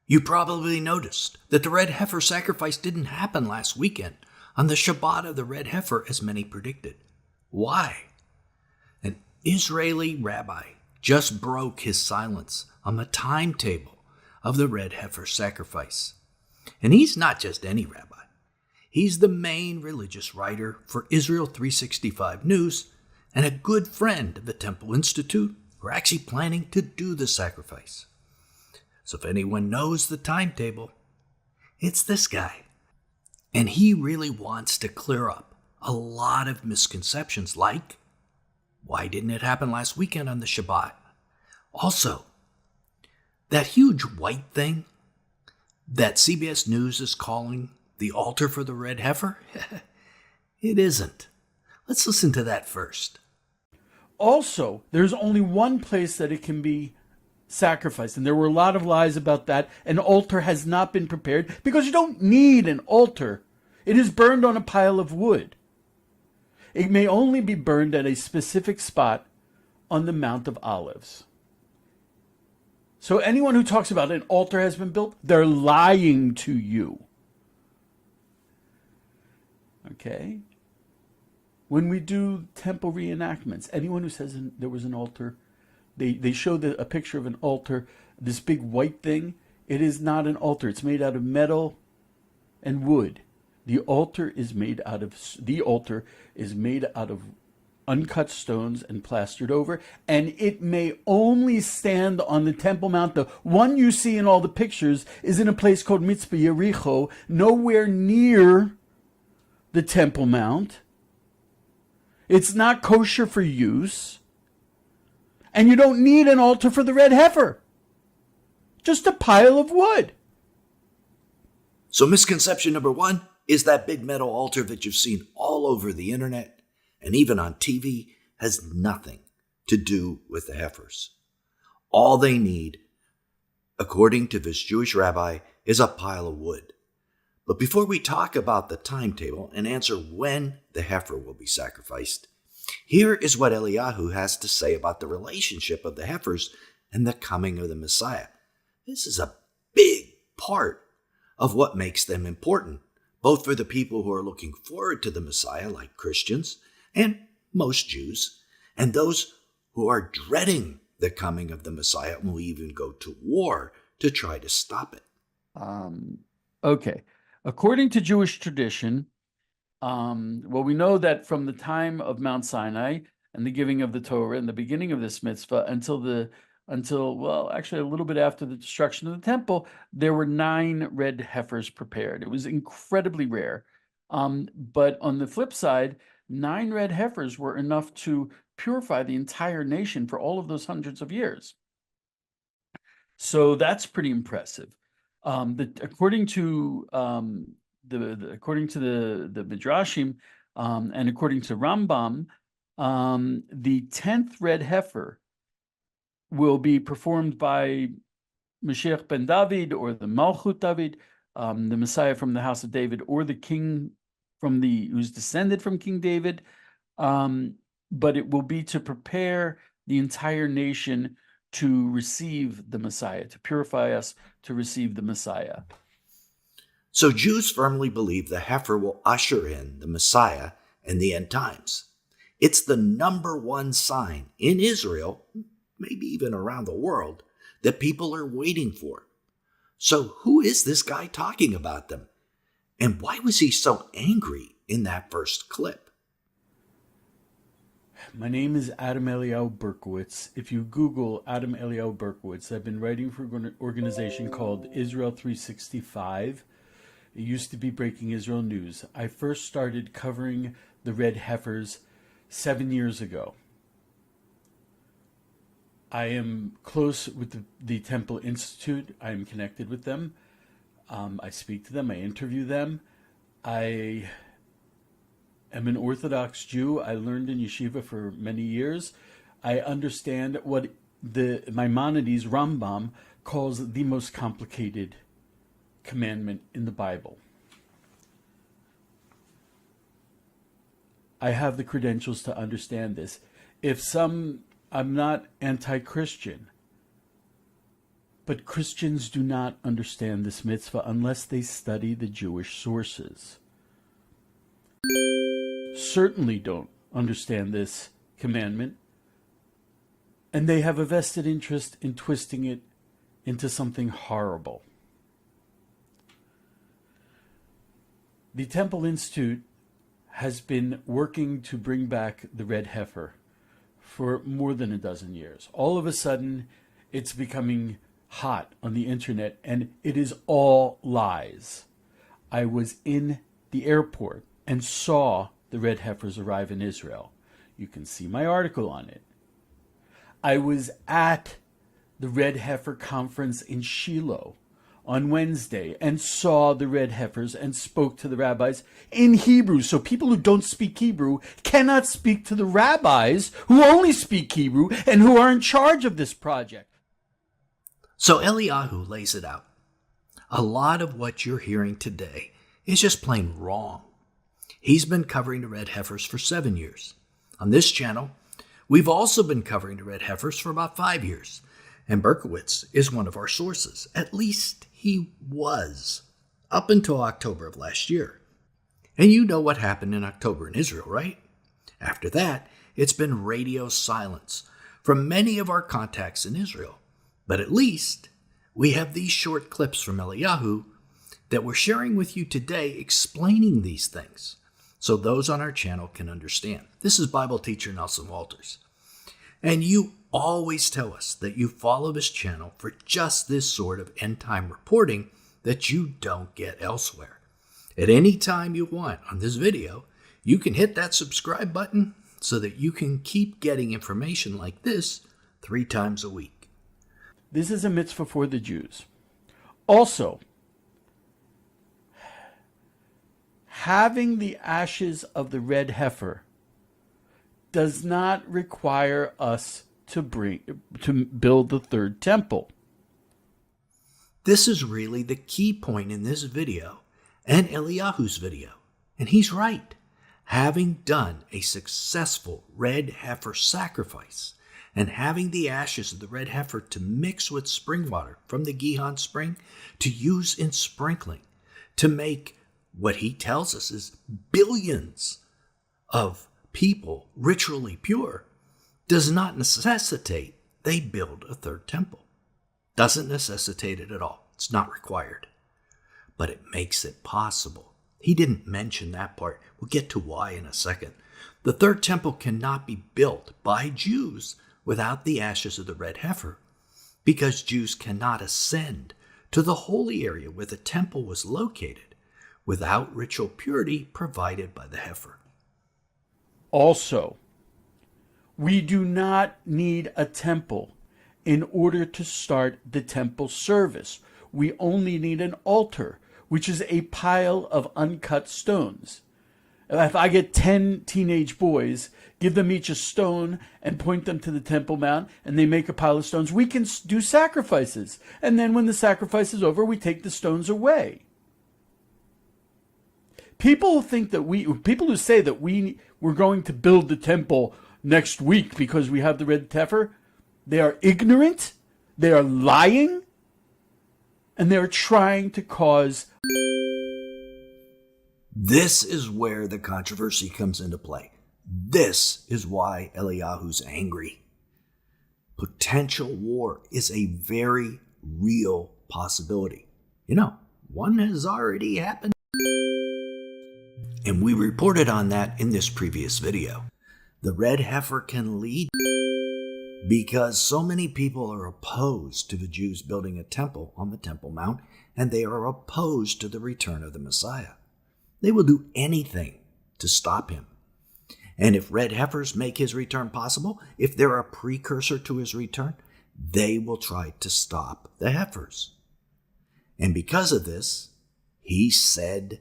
You probably noticed that the red heifer sacrifice didn't happen last weekend on the Shabbat of the red heifer as many predicted. Why? An Israeli rabbi just broke his silence on the timetable of the red heifer sacrifice. And he's not just any rabbi. He's the main religious writer for Israel 365 News and a good friend of the Temple Institute who are actually planning to do the sacrifice. So if anyone knows the timetable, it's this guy. And he really wants to clear up a lot of misconceptions like, why didn't it happen last weekend on the Shabbat? Also, that huge white thing that CBS News is calling the altar for the red heifer? It isn't. Let's listen to that first. Also, there's only one place that it can be sacrificed, and there were a lot of lies about that. An altar has not been prepared because you don't need an altar. It is burned on a pile of wood. It may only be burned at a specific spot on the Mount of Olives. So anyone who talks about an altar has been built, they're lying to you. Okay? When we do temple reenactments, anyone who says there was an altar, they show a picture of an altar, this big white thing. It is not an altar. It's made out of metal and wood. The altar is made out of uncut stones and plastered over, and it may only stand on the Temple Mount. The one you see in all the pictures is in a place called Mitzvah Yericho, nowhere near the Temple Mount. It's not kosher for use, and you don't need an altar for the red heifer. Just a pile of wood. So misconception number one is that big metal altar that you've seen all over the internet and even on TV has nothing to do with the heifers. All they need, according to this Jewish rabbi, is a pile of wood. But before we talk about the timetable and answer when the heifer will be sacrificed, here is what Eliyahu has to say about the relationship of the heifers and the coming of the Messiah. This is a big part of what makes them important, both for the people who are looking forward to the Messiah, like Christians and most Jews, and those who are dreading the coming of the Messiah and will even go to war to try to stop it. Okay. According to Jewish tradition, we know that from the time of Mount Sinai and the giving of the Torah and the beginning of this mitzvah until actually a little bit after the destruction of the temple, there were 9 red heifers prepared. It was incredibly rare. But on the flip side, 9 red heifers were enough to purify the entire nation for all of those hundreds of years. So that's pretty impressive. According to the Midrashim and according to Rambam, the 10th red heifer will be performed by Mashiach ben David, or the Malchut David, the Messiah from the house of David, or the king who's descended from King David. But it will be to prepare the entire nation to receive the Messiah, to purify us to receive the Messiah. So Jews firmly believe the heifer will usher in the Messiah in the end times. It's the number one sign in Israel, maybe even around the world, that people are waiting for. So who is this guy talking about them? And why was he so angry in that first clip? My name is Adam Eliyahu Berkowitz. If you Google Adam Eliyahu Berkowitz, I've been writing for an organization called Israel 365. It used to be Breaking Israel News. I first started covering the red heifers 7 years ago. I am close with the Temple Institute. I am connected with them. I speak to them. I interview them. I am an Orthodox Jew. I learned in yeshiva for many years. I understand what the Maimonides, Rambam, calls the most complicated commandment in the Bible. I have the credentials to understand this. I'm not anti-Christian. But Christians do not understand this mitzvah unless they study the Jewish sources. Certainly don't understand this commandment, and they have a vested interest in twisting it into something horrible. The Temple Institute has been working to bring back the red heifer for more than a dozen years. All of a sudden, it's becoming hot on the internet, and it is all lies. I was in the airport and saw the red heifers arrive in Israel. You can see my article on it. I was at the Red Heifer Conference in Shiloh on Wednesday and saw the red heifers and spoke to the rabbis in Hebrew. So people who don't speak Hebrew cannot speak to the rabbis who only speak Hebrew and who are in charge of this project. So Eliyahu lays it out. A lot of what you're hearing today is just plain wrong. He's been covering the red heifers for 7 years. On this channel, we've also been covering the red heifers for about 5 years. And Berkowitz is one of our sources. At least he was, up until October of last year. And you know what happened in October in Israel, right? After that, it's been radio silence from many of our contacts in Israel. But at least we have these short clips from Eliyahu that we're sharing with you today explaining these things so those on our channel can understand. This is Bible teacher Nelson Walters. And you always tell us that you follow this channel for just this sort of end-time reporting that you don't get elsewhere. At any time you want on this video, you can hit that subscribe button so that you can keep getting information like this 3 times a week. This is a mitzvah for the Jews. Also, having the ashes of the red heifer does not require us to build the third temple. This is really the key point in this video and Eliyahu's video. And he's right. Having done a successful red heifer sacrifice and having the ashes of the red heifer to mix with spring water from the Gihon spring to use in sprinkling to make what he tells us is billions of people ritually pure does not necessitate they build a third temple. Doesn't necessitate it at all. It's not required. But it makes it possible. He didn't mention that part. We'll get to why in a second. The third temple cannot be built by Jews without the ashes of the red heifer, because Jews cannot ascend to the holy area where the temple was located without ritual purity provided by the heifer. Also, we do not need a temple in order to start the temple service. We only need an altar, which is a pile of uncut stones. If I get 10 teenage boys, give them each a stone and point them to the Temple Mount, and they make a pile of stones, we can do sacrifices. And then when the sacrifice is over, we take the stones away. People who say that we're going to build the temple next week because we have the red heifer, they are ignorant, they are lying, and they're trying to cause. This is where the controversy comes into play. This is why Eliyahu's angry. Potential war is a very real possibility. You know, one has already happened. And we reported on that in this previous video. The red heifer can lead because so many people are opposed to the Jews building a temple on the Temple Mount, and they are opposed to the return of the Messiah. They will do anything to stop him. And if red heifers make his return possible, if they're a precursor to his return, they will try to stop the heifers. And because of this, he said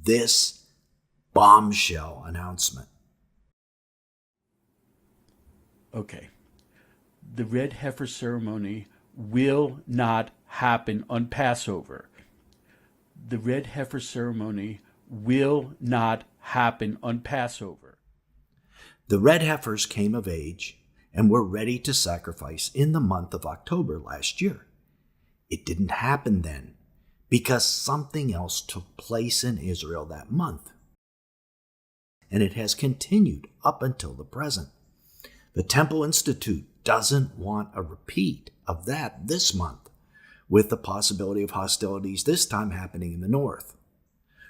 this bombshell announcement. Okay. The red heifer ceremony will not happen on Passover. The red heifer ceremony will not happen on Passover. The red heifers came of age and were ready to sacrifice in the month of October last year. It didn't happen then because something else took place in Israel that month. And it has continued up until the present. The Temple Institute doesn't want a repeat of that this month, with the possibility of hostilities this time happening in the north,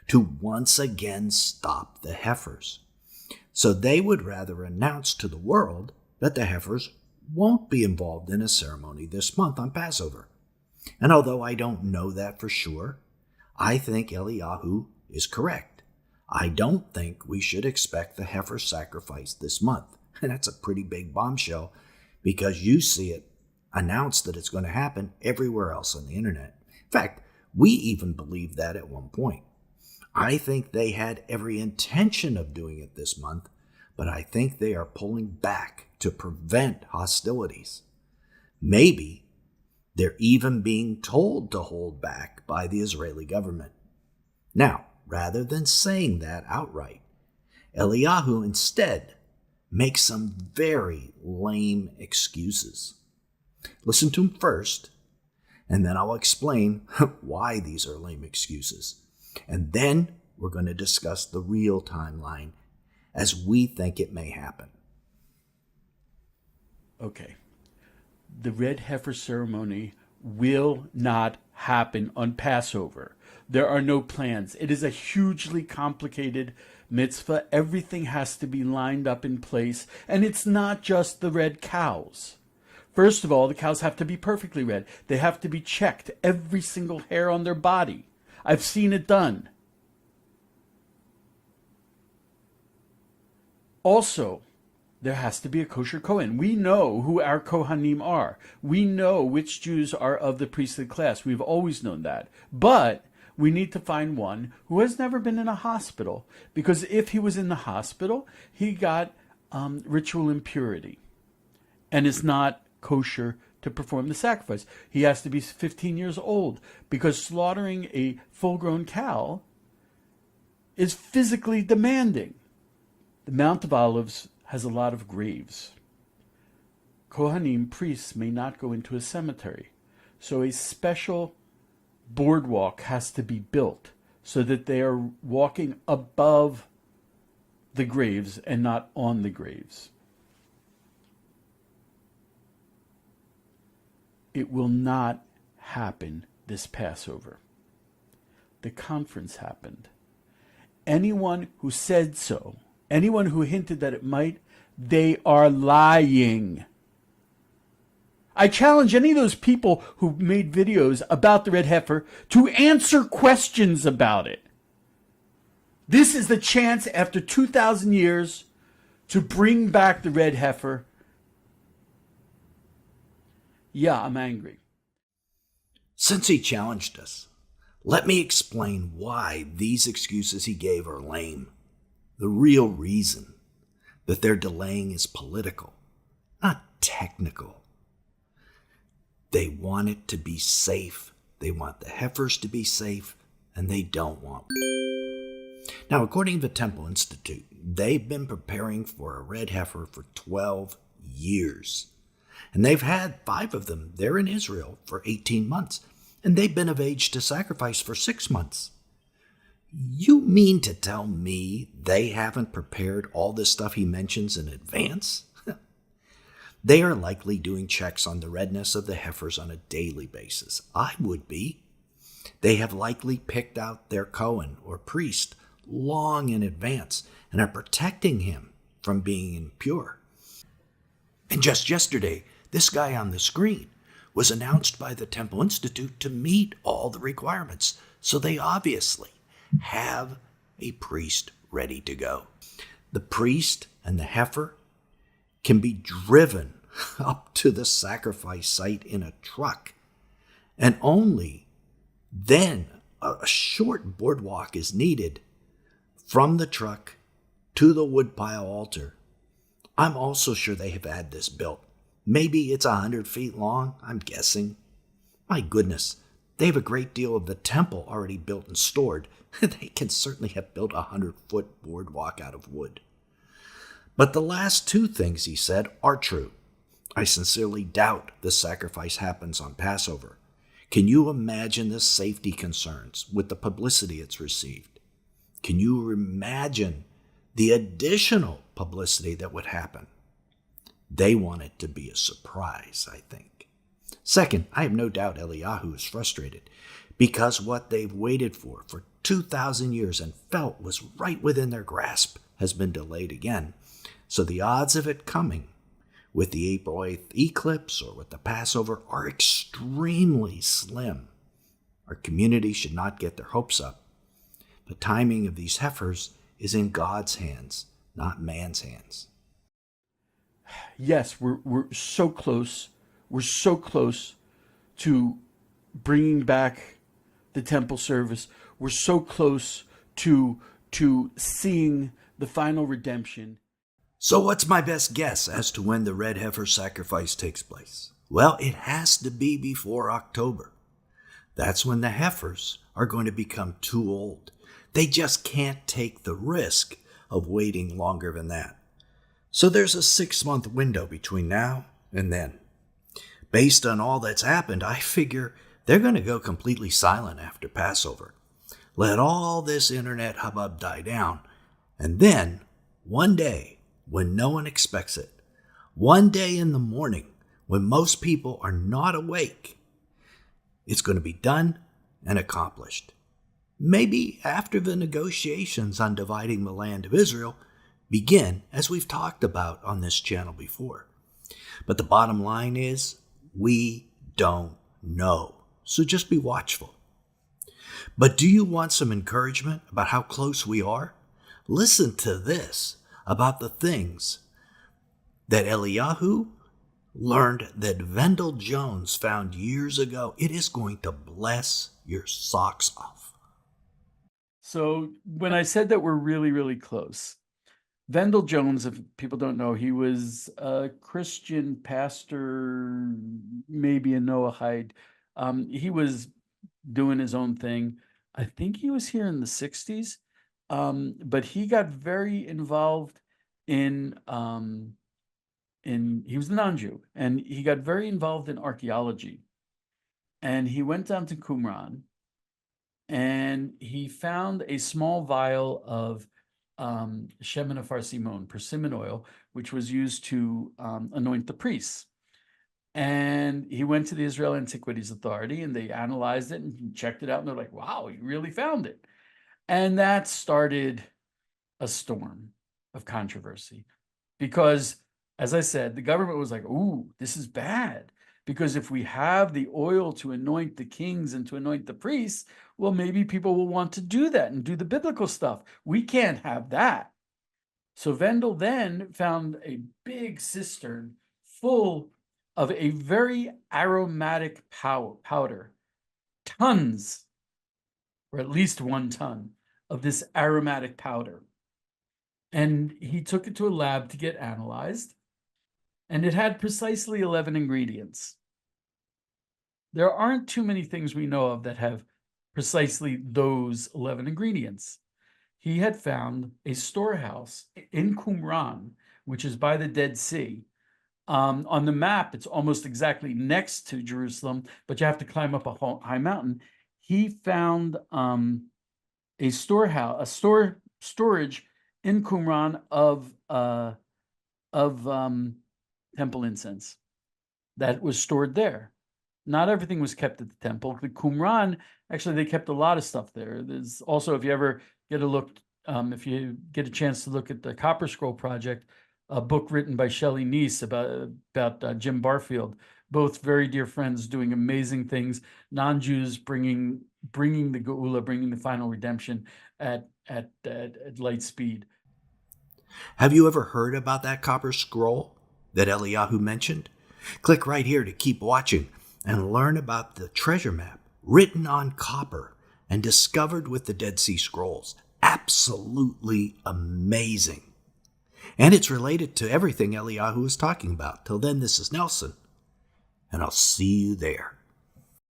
to once again stop the heifers. So they would rather announce to the world that the heifers won't be involved in a ceremony this month on Passover. And although I don't know that for sure, I think Eliyahu is correct. I don't think we should expect the heifer sacrifice this month. And that's a pretty big bombshell because you see it announced that it's going to happen everywhere else on the internet. In fact, we even believed that at one point. I think they had every intention of doing it this month, but I think they are pulling back to prevent hostilities. Maybe they're even being told to hold back by the Israeli government. Now, rather than saying that outright, Eliyahu instead makes some very lame excuses. Listen to him first, and then I'll explain why these are lame excuses. And then we're going to discuss the real timeline as we think it may happen. Okay. The red heifer ceremony will not happen on Passover. There are no plans. It is a hugely complicated mitzvah. Everything has to be lined up in place. And it's not just the red cows. First of all, the cows have to be perfectly red. They have to be checked, every single hair on their body. I've seen it done. Also, there has to be a kosher Kohen. We know who our Kohanim are. We know which Jews are of the priestly class. We've always known that. But we need to find one who has never been in a hospital. Because if he was in the hospital, he got ritual impurity and is not kosher to perform the sacrifice. He has to be 15 years old because slaughtering a full-grown cow is physically demanding. The Mount of Olives has a lot of graves. Kohanim, priests, may not go into a cemetery. So a special boardwalk has to be built so that they are walking above the graves and not on the graves. It will not happen this Passover. The conference happened. Anyone who said so, anyone who hinted that it might, they are lying. I challenge any of those people who made videos about the red heifer to answer questions about it. This is the chance after 2,000 years to bring back the red heifer. Yeah, I'm angry. Since he challenged us, let me explain why these excuses he gave are lame. The real reason that they're delaying is political, not technical. They want it to be safe. They want the heifers to be safe, and they don't want. Now, according to the Temple Institute, they've been preparing for a red heifer for 12 years. And they've had 5 of them there in Israel for 18 months. And they've been of age to sacrifice for 6 months. You mean to tell me they haven't prepared all this stuff he mentions in advance? They are likely doing checks on the redness of the heifers on a daily basis. I would be. They have likely picked out their Cohen or priest long in advance and are protecting him from being impure. And just yesterday, this guy on the screen was announced by the Temple Institute to meet all the requirements, so they obviously have a priest ready to go. The priest and the heifer can be driven up to the sacrifice site in a truck, and only then a short boardwalk is needed from the truck to the woodpile altar. I'm also sure they have had this built. Maybe it's 100 feet long, I'm guessing. My goodness, they have a great deal of the temple already built and stored. They can certainly have built a 100-foot boardwalk out of wood. But the last 2 things he said are true. I sincerely doubt the sacrifice happens on Passover. Can you imagine the safety concerns with the publicity it's received? Can you imagine the additional publicity that would happen? They want it to be a surprise, I think. Second, I have no doubt Eliyahu is frustrated because what they've waited for 2,000 years and felt was right within their grasp has been delayed again. So the odds of it coming with the April 8th eclipse or with the Passover are extremely slim. Our community should not get their hopes up. The timing of these heifers is in God's hands, not man's hands. Yes, we're so close. We're so close to bringing back the temple service. We're so close to seeing the final redemption. So what's my best guess as to when the red heifer sacrifice takes place? Well, it has to be before October. That's when the heifers are going to become too old. They just can't take the risk of waiting longer than that. So there's a 6-month window between now and then. Based on all that's happened, I figure they're going to go completely silent after Passover. Let all this internet hubbub die down, and then, one day, when no one expects it, one day in the morning, when most people are not awake, it's going to be done and accomplished. Maybe after the negotiations on dividing the land of Israel begin, as we've talked about on this channel before. But the bottom line is, we don't know. So just be watchful. But do you want some encouragement about how close we are? Listen to this about the things that Eliyahu learned that Vendell Jones found years ago. It is going to bless your socks off. So when I said that we're really, really close, Vendell Jones, if people don't know, he was a Christian pastor, maybe a Noahide. He was doing his own thing. I think he was here in the 60s, but he got very involved in he was a non-Jew, and he got very involved in archaeology. And he went down to Qumran, and he found a small vial of shemen afar simon, persimmon oil, which was used to anoint the priests. And he went to the Israel Antiquities Authority, and they analyzed it and checked it out, and they're like, wow, you really found it. And that started a storm of controversy because, as I said, the government was like, ooh, this is bad. Because if we have the oil to anoint the kings and to anoint the priests, well, maybe people will want to do that and do the biblical stuff. We can't have that. So Vendell then found a big cistern full of a very aromatic powder, tons, or at least 1 ton of this aromatic powder. And he took it to a lab to get analyzed, and it had precisely 11 ingredients. There aren't too many things we know of that have precisely those 11 ingredients. He had found a storehouse in Qumran, which is by the Dead Sea. On the map, it's almost exactly next to Jerusalem, but you have to climb up a high mountain. He found a storage in Qumran of temple incense that was stored there. Not everything was kept at the temple. The Qumran, actually, they kept a lot of stuff there. There's also, if you ever get a look, if you get a chance to look at the Copper Scroll Project, a book written by Shelley Neese about Jim Barfield, both very dear friends doing amazing things, non-Jews bringing the Geula, bringing the final redemption at light speed. Have you ever heard about that copper scroll that Eliyahu mentioned? Click right here to keep watching and learn about the treasure map written on copper and discovered with the Dead Sea Scrolls. Absolutely amazing. And it's related to everything Eliyahu is talking about. Till then, this is Nelson, and I'll see you there.